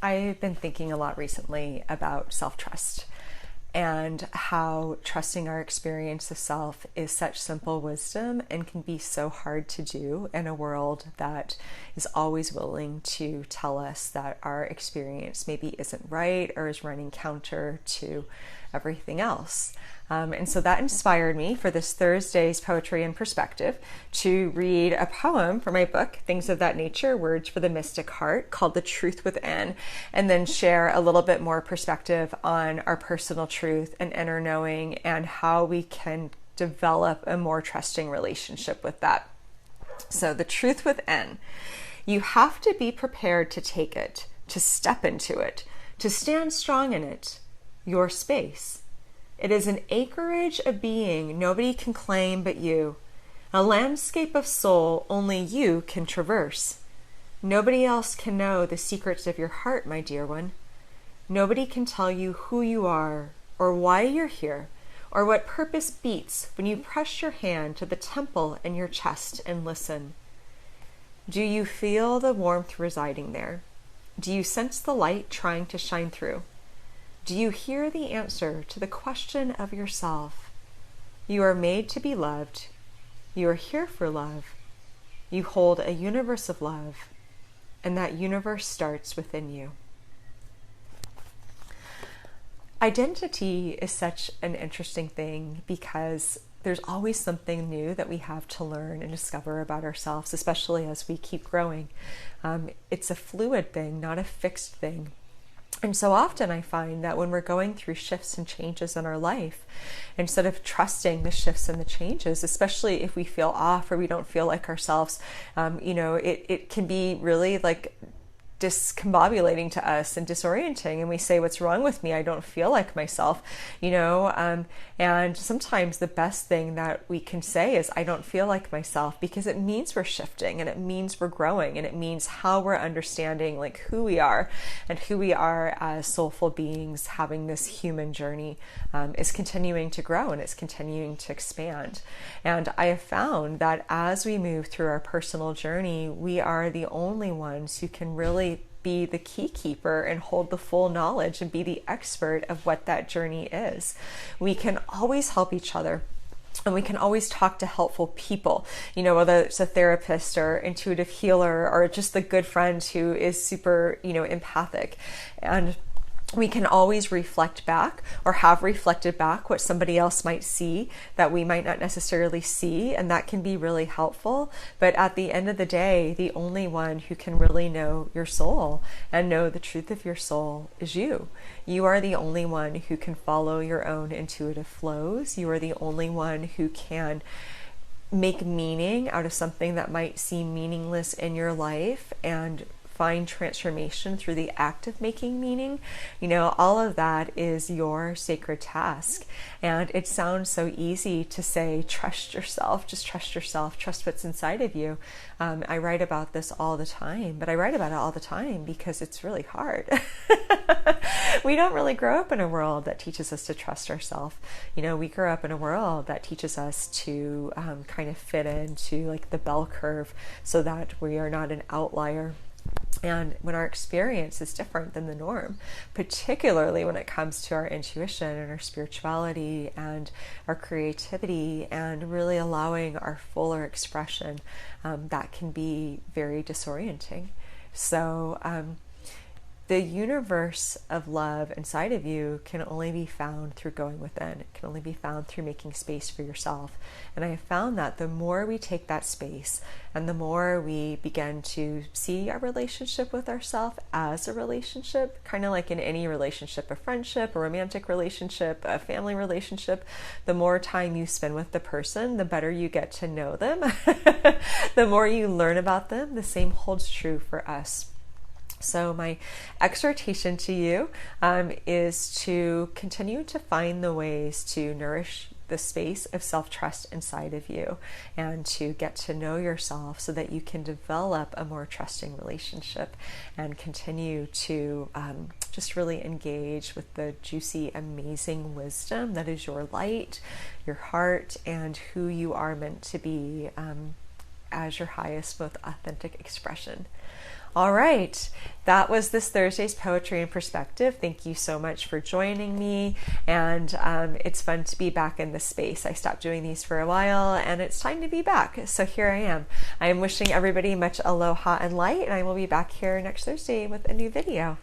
I've been thinking a lot recently about self-trust and how trusting our experience of self is such simple wisdom and can be so hard to do in a world that is always willing to tell us that our experience maybe isn't right or is running counter to everything else. And so that inspired me for this Thursday's Poetry and Perspective to read a poem for my book, Things of That Nature, Words for the Mystic Heart, called The Truth Within, and then share a little bit more perspective on our personal truth and inner knowing and how we can develop a more trusting relationship with that. So the truth within, you have to be prepared to take it, to step into it, to stand strong in it, your space. It is an acreage of being nobody can claim but you, a landscape of soul only you can traverse. Nobody else can know the secrets of your heart, my dear one. Nobody can tell you who you are, or why you're here, or what purpose beats when you press your hand to the temple in your chest and listen. Do you feel the warmth residing there? Do you sense the light trying to shine through? Do you hear the answer to the question of yourself? You are made to be loved. You are here for love. You hold a universe of love, and that universe starts within you. Identity is such an interesting thing because there's always something new that we have to learn and discover about ourselves, especially as we keep growing. It's a fluid thing, not a fixed thing. And so often I find that when we're going through shifts and changes in our life, instead of trusting the shifts and the changes, especially if we feel off or we don't feel like ourselves, it can be really like discombobulating to us and disorienting, and we say, what's wrong with me? I don't feel like myself, and sometimes the best thing that we can say is, I don't feel like myself, because it means we're shifting and it means we're growing and it means how we're understanding like who we are and who we are as soulful beings having this human journey is continuing to grow and it's continuing to expand. And I have found that as we move through our personal journey, we are the only ones who can really be the key keeper and hold the full knowledge and be the expert of what that journey is. We can always help each other. And we can always talk to helpful people, whether it's a therapist or intuitive healer or just the good friend who is super, empathic. And we can always reflect back or have reflected back what somebody else might see that we might not necessarily see, and that can be really helpful. But at the end of the day, the only one who can really know your soul and know the truth of your soul is you. You are the only one who can follow your own intuitive flows. You are the only one who can make meaning out of something that might seem meaningless in your life and find transformation through the act of making meaning. All of that is your sacred task. And it sounds so easy to say, trust yourself, just trust yourself, trust what's inside of you. I write about this all the time, but I write about it all the time because it's really hard. We don't really grow up in a world that teaches us to trust ourselves. We grow up in a world that teaches us to kind of fit into like the bell curve so that we are not an outlier. And when our experience is different than the norm, particularly when it comes to our intuition and our spirituality and our creativity and really allowing our fuller expression, that can be very disorienting. So the universe of love inside of you can only be found through going within. It can only be found through making space for yourself. And I have found that the more we take that space and the more we begin to see our relationship with ourselves as a relationship, kind of like in any relationship, a friendship, a romantic relationship, a family relationship, the more time you spend with the person, the better you get to know them. The more you learn about them, the same holds true for us. So my exhortation to you is to continue to find the ways to nourish the space of self-trust inside of you and to get to know yourself so that you can develop a more trusting relationship and continue to just really engage with the juicy, amazing wisdom that is your light, your heart, and who you are meant to be as your highest, most authentic expression. All right. That was this Thursday's Poetry and Perspective. Thank you so much for joining me. And it's fun to be back in this space. I stopped doing these for a while and it's time to be back. So here I am. I am wishing everybody much aloha and light, and I will be back here next Thursday with a new video.